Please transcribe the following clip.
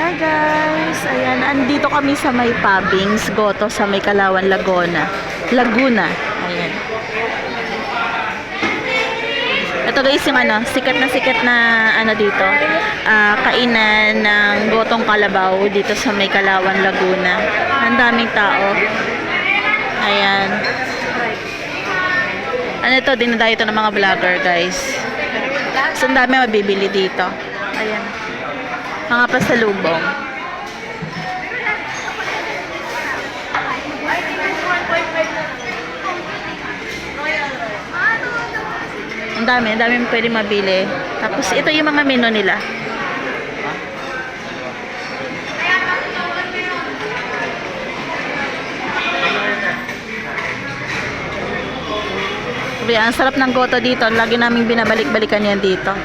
Hi guys! Ayan, andito kami sa may Pabings, Goto, sa may Kalawan, Laguna. Ayan. Ito guys yung sikat na dito. Kainan ng Gotong Kalabaw dito sa may Kalawan, Laguna. Ang daming tao. Ayan. Dinadayo ito ng mga vlogger guys. So, ang dami mabibili dito. Ayan. Mga pasalubong. Ang dami pwede mabili. Tapos ito yung mga menu nila. Ang sarap ng goto dito. Lagi naming binabalik-balikan yan dito.